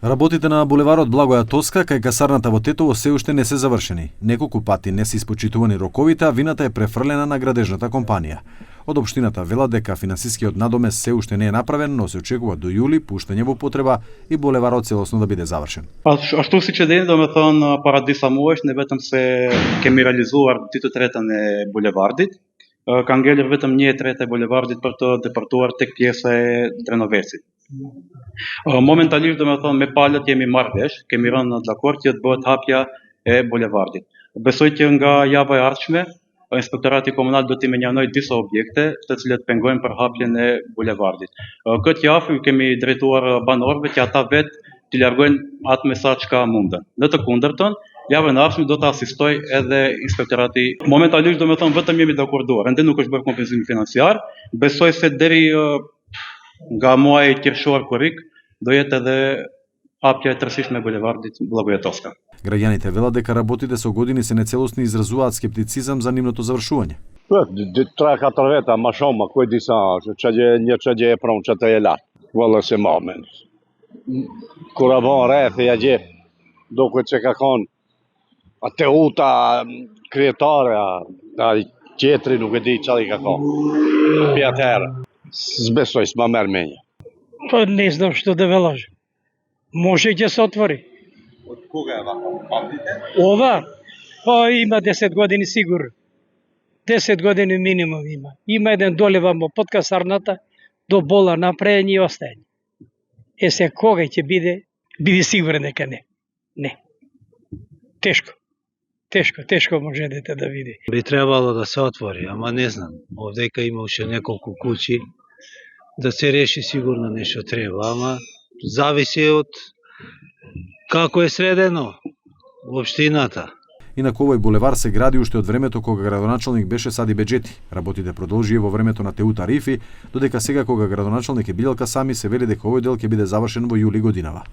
Работите на булеварот Благоја Тоска кај касарната во Тетово се уште не се завршени. Неколку пати не се испочитувани роковите, а вината е префрлена на градежната компанија. Од општината велат дека финансискиот надомес се уште не е направен, но се очекува до јули пуштање во употреба и булеварот целосно да биде завршен. А што се чеден да ме тон паради самоеш, не ветам се ке ми реализувар тито третан е булевардит. Кангелер ветам не е трета булевардит, прото департувар тек пиеса е треновеци. Моментално да ме тон ме палят е ми марвеш, ке ми ран за кортиот бот хапја е булевардит. Бесојте nga java e ardhshme, Inspektorati Komunal do t'i menjanoj disa objekte të cilët pengojnë për hapjen e bulevardit. Këtë javë kemi drejtuar banorëve që ata vetë t'i largojnë atë mesazh çka mundën. Në të kundërtën, javën e ardhshme do të asistoj edhe Inspektorati. Momentalisht do me thonë vetëm jemi dakorduar, ende nuk është bërë kompenzim financiar. Besoj se deri nga muaji qershor korrik do jetë edhe hapja e tërësishme e bulevardit Blagoja Toska. Граѓаните велат дека работите со години се нецелосни и изразуваат скептицизам за нивното завршување. 3-4 veta ma shumë, ku e di sa, një çëgje e pronë që të e lartë. Valla se mamen. Kur a bon rreth e ja gjep, duket që ka konë atë uta krijetare, a qetri nuk e di çfarë ka konë. Pjatërë. S'besoj, s'ma merr menje. Pa ne znam što da velažem. Може ќе се отвори. Од кога е памтите? Ова? Па има 10 години сигурно. 10 години минимум има. Има еден доле вамо под касарната, до бола направени и остајани. Се кога ќе биде сигурен дека не. Не. Тешко можете да види. Би требало да се отвори, ама не знам. Овдека има уште неколку куќи. Да се реши сигурно нешто треба, ама зависи од како е средено општината. Инаку овој булевар се гради уште од времето кога градоначалник беше Сади Беџети. Работите продолжија во времето на Теута Рифи, додека сега кога градоначалник е Билјалка Сами се вели дека овој дел ќе биде завршен во јули годинава.